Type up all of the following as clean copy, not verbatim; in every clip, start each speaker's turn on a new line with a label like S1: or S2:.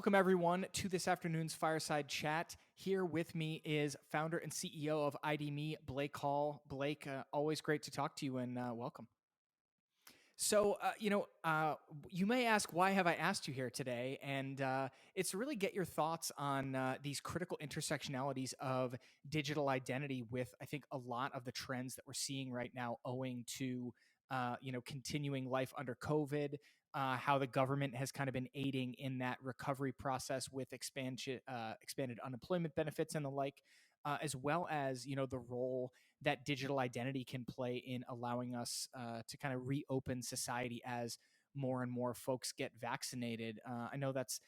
S1: welcome everyone to this afternoon's Fireside Chat. Here with me is founder and CEO of ID.me, Blake Hall. Blake, always great to talk to you and welcome. So, you may ask, why have I asked you here today? And it's to really get your thoughts on these critical intersectionalities of digital identity with, I think, a lot of the trends that we're seeing right now owing to, continuing life under COVID, how the government has kind of been aiding in that recovery process with expanded unemployment benefits and the like, as well as, the role that digital identity can play in allowing us to kind of reopen society as more and more folks get vaccinated. I know that's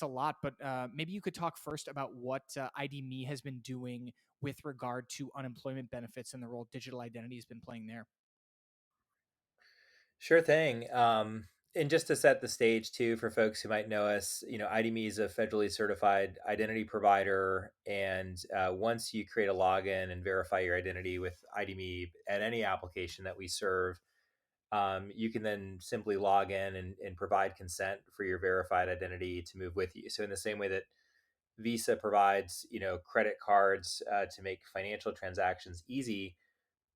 S1: a lot, but maybe you could talk first about what ID.me has been doing with regard to unemployment benefits and the role digital identity has been playing there.
S2: Sure thing. And just to set the stage too, for folks who might know us, ID.me is a federally certified identity provider. And once you create a login and verify your identity with ID.me at any application that we serve, you can then simply log in and provide consent for your verified identity to move with you. So in the same way that Visa provides, credit cards to make financial transactions easy,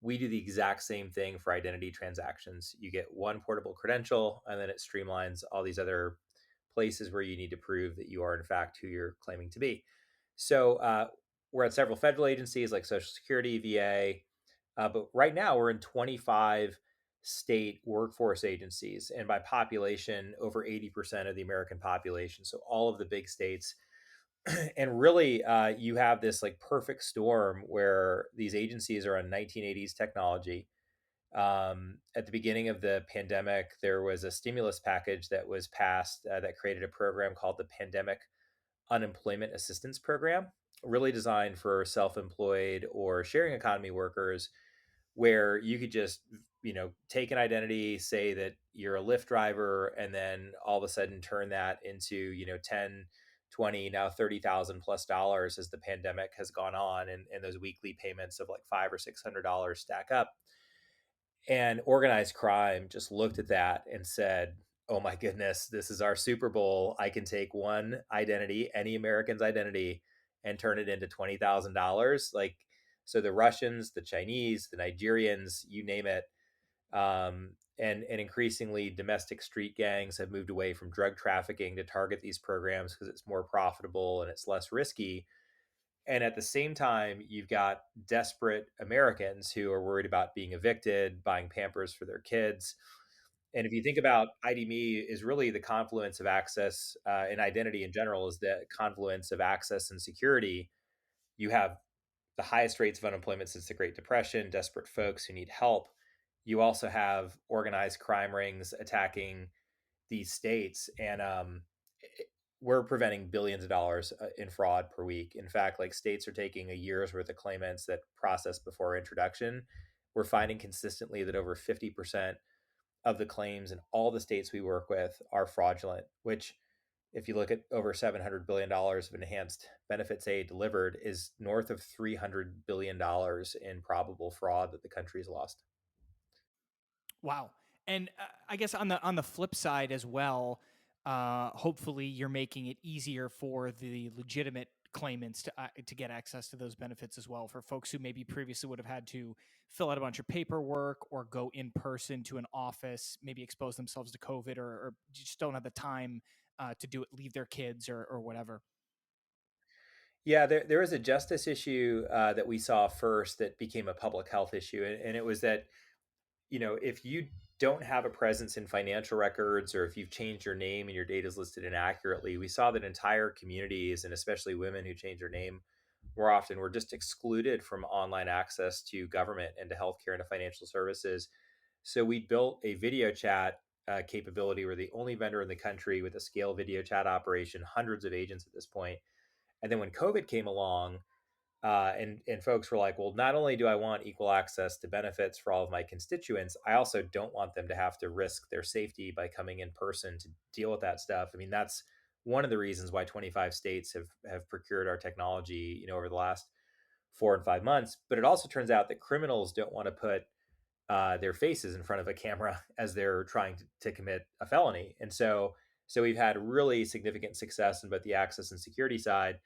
S2: we do the exact same thing for identity transactions. You get one portable credential, and then it streamlines all these other places where you need to prove that you are, in fact, who you're claiming to be. So we're at several federal agencies like Social Security, VA, but right now we're in 25 state workforce agencies. And by population, over 80% of the American population. So all of the big states. And really, you have this like perfect storm where these agencies are on 1980s technology. At the beginning of the pandemic, there was a stimulus package that was passed that created a program called the Pandemic Unemployment Assistance Program, really designed for self-employed or sharing economy workers, where you could just take an identity, say that you're a Lyft driver, and then all of a sudden turn that into 10, 20, now $30,000+ as the pandemic has gone on, and those weekly payments of like $500 or $600 stack up. And organized crime just looked at that and said, oh my goodness, this is our Super Bowl. I can take one identity, any American's identity, and turn it into $20,000. Like, so the Russians, the Chinese, the Nigerians, you name it. And increasingly domestic street gangs have moved away from drug trafficking to target these programs because it's more profitable and it's less risky. And at the same time, you've got desperate Americans who are worried about being evicted, buying Pampers for their kids. And if you think about ID.me is really the confluence of access and identity in general is the confluence of access and security. You have the highest rates of unemployment since the Great Depression, desperate folks who need help. You also have organized crime rings attacking these states. And we're preventing billions of dollars in fraud per week. In fact, like states are taking a year's worth of claimants that process before introduction. We're finding consistently that over 50% of the claims in all the states we work with are fraudulent, which if you look at over $700 billion of enhanced benefits aid delivered is north of $300 billion in probable fraud that the country has lost.
S1: Wow. And I guess on the flip side as well, hopefully you're making it easier for the legitimate claimants to get access to those benefits as well, for folks who maybe previously would have had to fill out a bunch of paperwork or go in person to an office, maybe expose themselves to COVID, or just don't have the time to do it, leave their kids or whatever.
S2: Yeah, there was a justice issue that we saw first that became a public health issue. And it was that, if you don't have a presence in financial records or if you've changed your name and your data is listed inaccurately, we saw that entire communities and especially women who change their name more often were just excluded from online access to government and to healthcare and to financial services. So we built a video chat capability. We're the only vendor in the country with a scale video chat operation, hundreds of agents at this point. And then when COVID came along, and folks were like, well, not only do I want equal access to benefits for all of my constituents, I also don't want them to have to risk their safety by coming in person to deal with that stuff. I mean, that's one of the reasons why 25 states have procured our technology, over the last 4 and 5 months. But it also turns out that criminals don't want to put their faces in front of a camera as they're trying to commit a felony. And so So we've had really significant success in both the access and security side.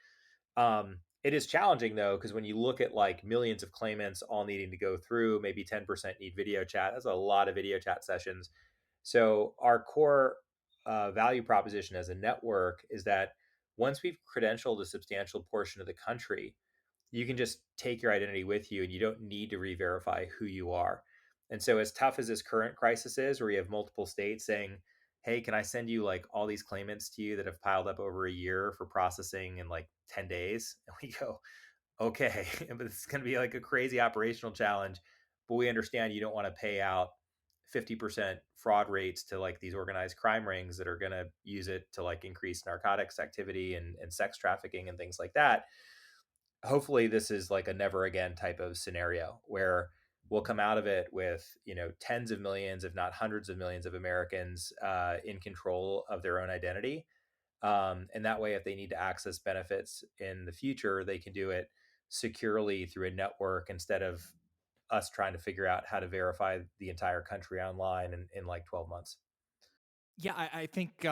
S2: It is challenging though, because when you look at like millions of claimants all needing to go through, maybe 10% need video chat. That's a lot of video chat sessions. So our core value proposition as a network is that once we've credentialed a substantial portion of the country, you can just take your identity with you and you don't need to re-verify who you are. And so as tough as this current crisis is, where you have multiple states saying, hey, can I send you like all these claimants to you that have piled up over a year for processing in like 10 days? And we go, okay, but it's going to be like a crazy operational challenge. But we understand you don't want to pay out 50% fraud rates to like these organized crime rings that are going to use it to like increase narcotics activity and sex trafficking and things like that. Hopefully this is like a never again type of scenario where we'll come out of it with, you know, tens of millions if not hundreds of millions of Americans in control of their own identity, and that way if they need to access benefits in the future they can do it securely through a network instead of us trying to figure out how to verify the entire country online in like 12 months.
S1: Yeah, I think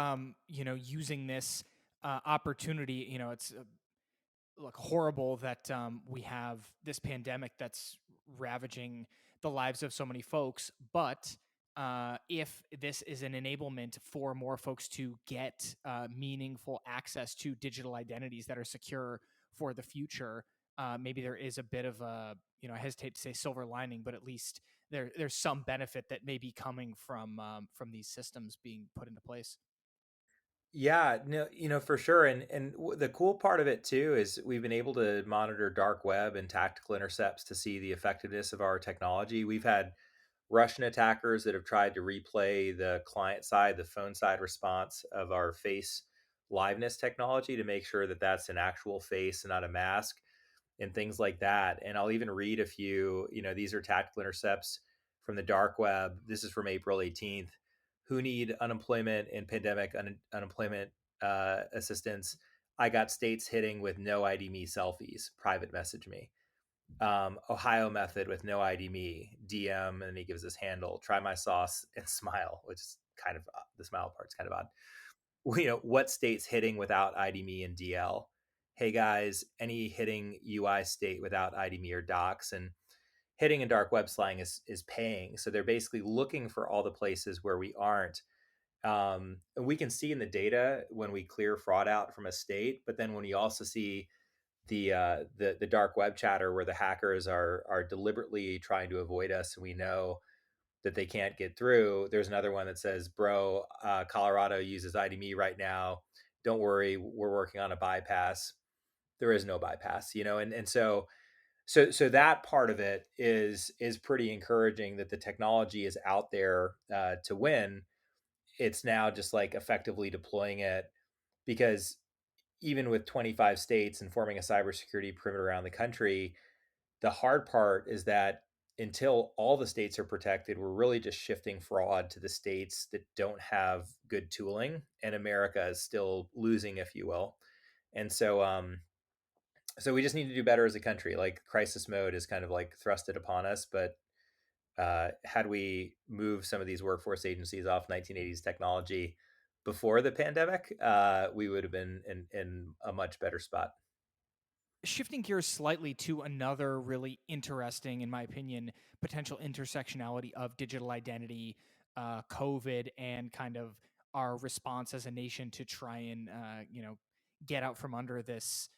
S1: using this opportunity, it's look horrible that we have this pandemic that's ravaging the lives of so many folks. But if this is an enablement for more folks to get meaningful access to digital identities that are secure for the future, maybe there is a bit of a, I hesitate to say silver lining, but at least there's some benefit that may be coming from these systems being put into place.
S2: Yeah, no, you know, for sure. And the cool part of it too is we've been able to monitor dark web and tactical intercepts to see the effectiveness of our technology. We've had Russian attackers that have tried to replay the client side, the phone side response of our face liveness technology to make sure that that's an actual face and not a mask and things like that. And I'll even read a few, you know, these are tactical intercepts from the dark web. This is from April 18th. Who need unemployment and pandemic unemployment assistance? I got states hitting with no ID me selfies, private message me. Ohio method with no ID me, DM, and he gives his handle. Try my sauce and smile, which is kind of the smile part's kind of odd. You know, what states hitting without ID me and DL? Hey guys, any hitting UI state without ID me or docs? And hitting in dark web slang is paying. So they're basically looking for all the places where we aren't. And we can see in the data when we clear fraud out from a state, but then when you also see the dark web chatter where the hackers are deliberately trying to avoid us, and we know that they can't get through. There's another one that says, "Bro, Colorado uses IDMe right now. Don't worry, we're working on a bypass." There is no bypass, you know, and so that part of it is pretty encouraging that the technology is out there to win. It's now just like effectively deploying it, because even with 25 states and forming a cybersecurity perimeter around the country, the hard part is that until all the states are protected, we're really just shifting fraud to the states that don't have good tooling, and America is still losing, if you will. And so we just need to do better as a country. Like crisis mode is kind of like thrusted upon us, but had we moved some of these workforce agencies off 1980s technology before the pandemic, we would have been in a much better spot.
S1: Shifting gears slightly to another really interesting, in my opinion, potential intersectionality of digital identity, COVID, and kind of our response as a nation to try and get out from under this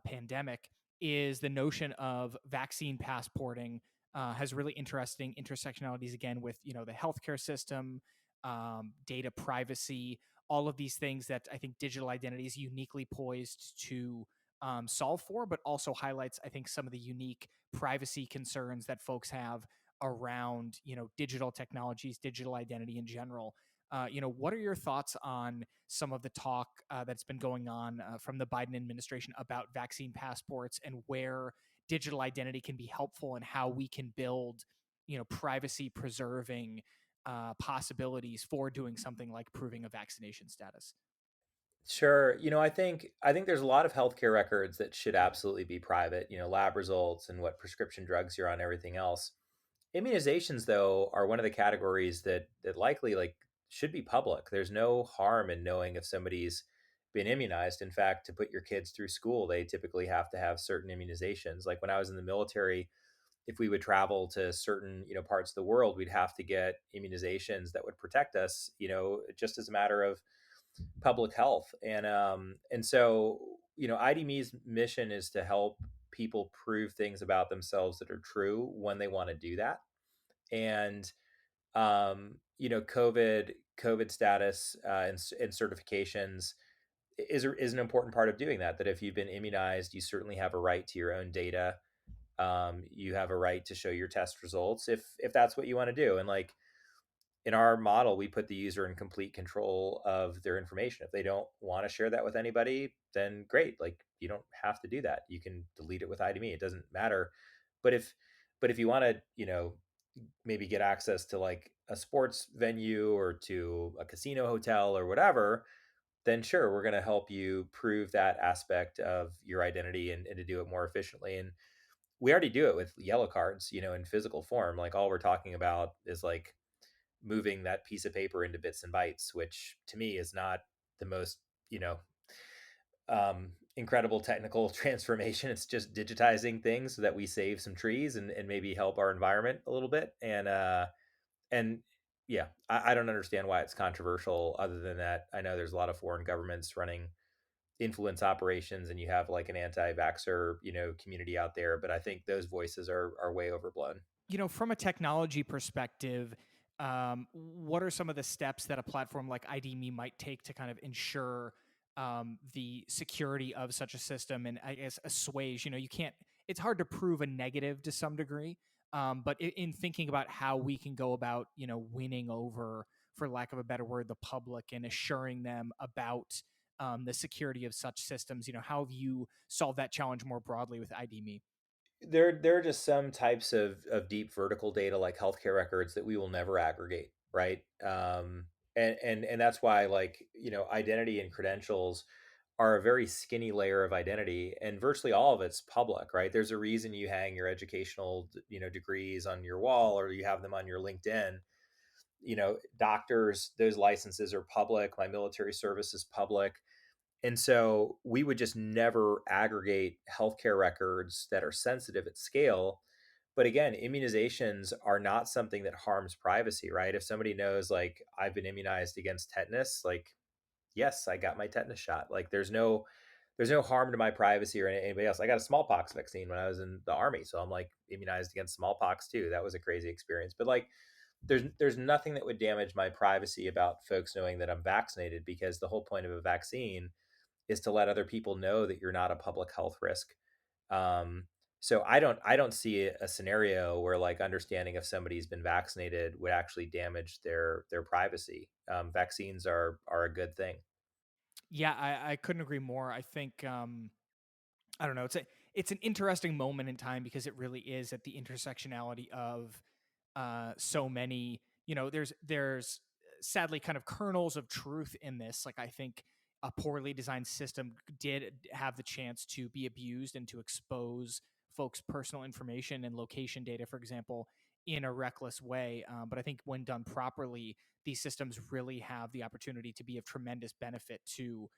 S1: pandemic is the notion of vaccine passporting. Has really interesting intersectionalities again with the healthcare system, data privacy, all of these things that I think digital identity is uniquely poised to solve for, but also highlights, I think, some of the unique privacy concerns that folks have around, digital technologies, digital identity in general. What are your thoughts on some of the talk that's been going on from the Biden administration about vaccine passports and where digital identity can be helpful and how we can build, privacy preserving possibilities for doing something like proving a vaccination status?
S2: Sure. You know, I think there's a lot of healthcare records that should absolutely be private, you know, lab results and what prescription drugs you're on, everything else. Immunizations though are one of the categories that likely like should be public. There's no harm in knowing if somebody's been immunized. In fact, to put your kids through school, they typically have to have certain immunizations. Like when I was in the military, if we would travel to certain parts of the world, we'd have to get immunizations that would protect us, just as a matter of public health. And so IDME's mission is to help people prove things about themselves that are true when they want to do that. And COVID status and certifications is an important part of doing that. That if you've been immunized, you certainly have a right to your own data. You have a right to show your test results if that's what you want to do. And like in our model, we put the user in complete control of their information. If they don't want to share that with anybody, then great. Like you don't have to do that. You can delete it with IDME. It doesn't matter. But if you want to, maybe get access to like a sports venue or to a casino hotel or whatever, then sure, we're going to help you prove that aspect of your identity and to do it more efficiently. And we already do it with yellow cards, in physical form. Like all we're talking about is like moving that piece of paper into bits and bytes, which to me is not the most, incredible technical transformation. It's just digitizing things so that we save some trees and maybe help our environment a little bit. And yeah, I don't understand why it's controversial other than that. I know there's a lot of foreign governments running influence operations and you have like an anti-vaxxer, community out there, but I think those voices are way overblown.
S1: From a technology perspective, what are some of the steps that a platform like IDMe might take to kind of ensure the security of such a system and I guess assuage? You can't. It's hard to prove a negative to some degree, but in thinking about how we can go about, winning over, for lack of a better word, the public and assuring them about the security of such systems. How have you solved that challenge more broadly with IDMe?
S2: There are just some types of deep vertical data like healthcare records that we will never aggregate, right? And that's why like identity and credentials are a very skinny layer of identity, and virtually all of it's public, right? There's a reason you hang your educational degrees on your wall or you have them on your LinkedIn. Doctors, those licenses are public. My military service is public. And so we would just never aggregate healthcare records that are sensitive at scale. But again, immunizations are not something that harms privacy, right? If somebody knows, like, I've been immunized against tetanus, like, yes, I got my tetanus shot. Like, there's no harm to my privacy or anybody else. I got a smallpox vaccine when I was in the army, so I'm like immunized against smallpox too. That was a crazy experience. But like, there's nothing that would damage my privacy about folks knowing that I'm vaccinated, because the whole point of a vaccine is to let other people know that you're not a public health risk. Um, so I don't see a scenario where like understanding if somebody's been vaccinated would actually damage their privacy. Vaccines are a good thing.
S1: Yeah, I couldn't agree more. I think I don't know. It's an interesting moment in time because it really is at the intersectionality of so many. There's sadly kind of kernels of truth in this. Like I think a poorly designed system did have the chance to be abused and to expose folks' personal information and location data, for example, in a reckless way. But I think when done properly, these systems really have the opportunity to be of tremendous benefit to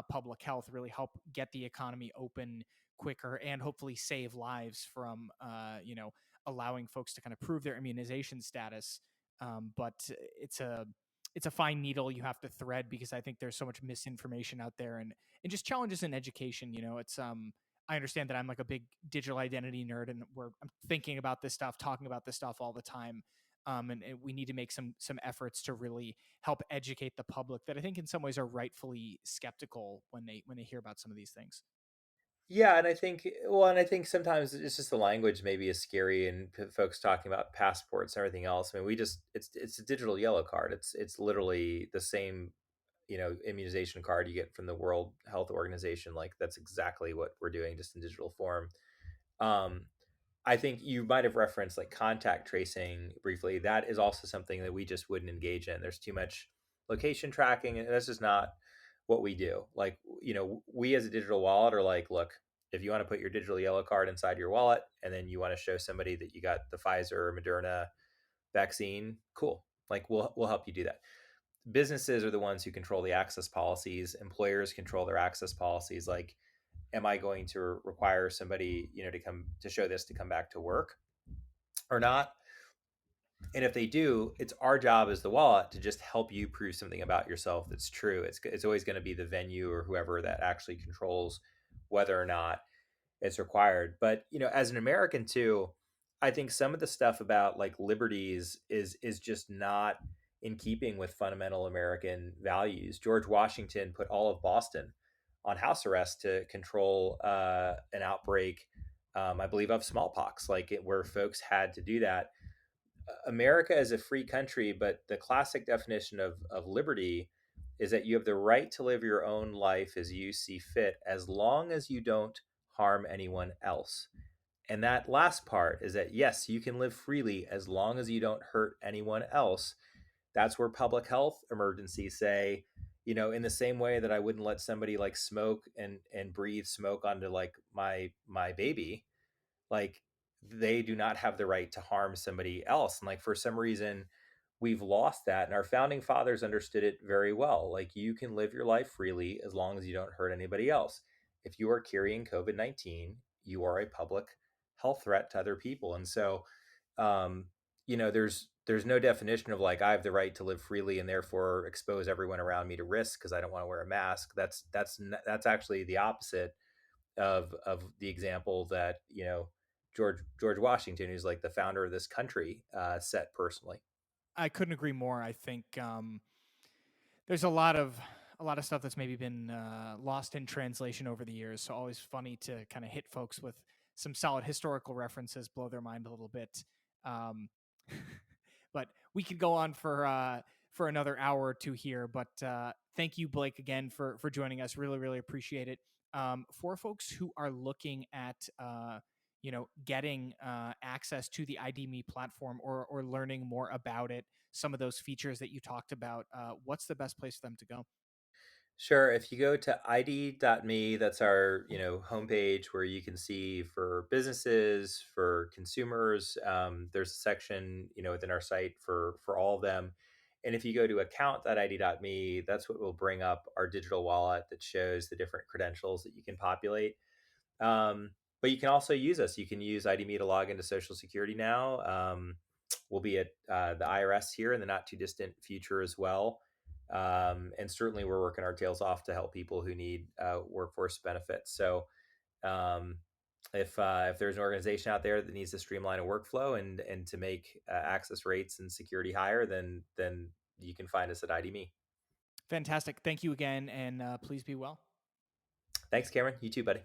S1: public health, really help get the economy open quicker, and hopefully save lives from, allowing folks to kind of prove their immunization status. But it's a fine needle you have to thread because I think there's so much misinformation out there and just challenges in education. It's I understand that I'm like a big digital identity nerd and I'm thinking about this stuff, talking about this stuff all the time. And we need to make some efforts to really help educate the public that I think in some ways are rightfully skeptical when they hear about some of these things.
S2: Yeah, and I think sometimes it's just the language maybe is scary, and folks talking about passports and everything else. I mean, we just it's a digital yellow card. It's literally the same, immunization card you get from the World Health Organization. Like that's exactly what we're doing, just in digital form. Um, I think you might have referenced like contact tracing briefly. That is also something that we just wouldn't engage in. There's too much location tracking, and that's just not what we do. Like, we as a digital wallet are like, look, if you want to put your digital yellow card inside your wallet and then you want to show somebody that you got the Pfizer or Moderna vaccine, cool. Like we'll help you do that. businesses are the ones who control the access policies. Employers control their access policies. Like, am I going to require somebody, to come to show this to come back to work or not? And if they do, it's our job as the wallet to just help you prove something about yourself that's true. It's always going to be the venue or whoever that actually controls whether or not it's required. But as an American too, I think some of the stuff about like liberties is just not in keeping with fundamental American values. George Washington put all of Boston on house arrest to control an outbreak, I believe, of smallpox, where folks had to do that. America is a free country, but the classic definition of liberty is that you have the right to live your own life as you see fit, as long as you don't harm anyone else. And that last part is that, yes, you can live freely as long as you don't hurt anyone else. That's where public health emergencies say, in the same way that I wouldn't let somebody like smoke and breathe smoke onto like my baby, like they do not have the right to harm somebody else. And like for some reason, we've lost that. And our founding fathers understood it very well. Like, you can live your life freely as long as you don't hurt anybody else. If you are carrying COVID-19, you are a public health threat to other people. And so, um, there's no definition of like I have the right to live freely and therefore expose everyone around me to risk because I don't want to wear a mask. That's actually the opposite of the example that George Washington, who's like the founder of this country, set personally.
S1: I couldn't agree more. I think there's a lot of stuff that's maybe been lost in translation over the years. So always funny to kind of hit folks with some solid historical references, blow their mind a little bit. Um, but we could go on for another hour or two here. But thank you, Blake, again for joining us. Really, really appreciate it. For folks who are looking at getting access to the ID.me platform or learning more about it, some of those features that you talked about, what's the best place for them to go?
S2: Sure. If you go to id.me, that's our homepage where you can see for businesses, for consumers. There's a section within our site for all of them. And if you go to account.id.me, that's what will bring up our digital wallet that shows the different credentials that you can populate. But you can also use us. You can use ID.me to log into Social Security now. We'll be at the IRS here in the not too distant future as well. And certainly we're working our tails off to help people who need workforce benefits. So um, if there's an organization out there that needs to streamline a workflow and to make access rates and security higher, then you can find us at ID.me.
S1: Fantastic. Thank you again, and please be well.
S2: Thanks, Cameron. You too, buddy.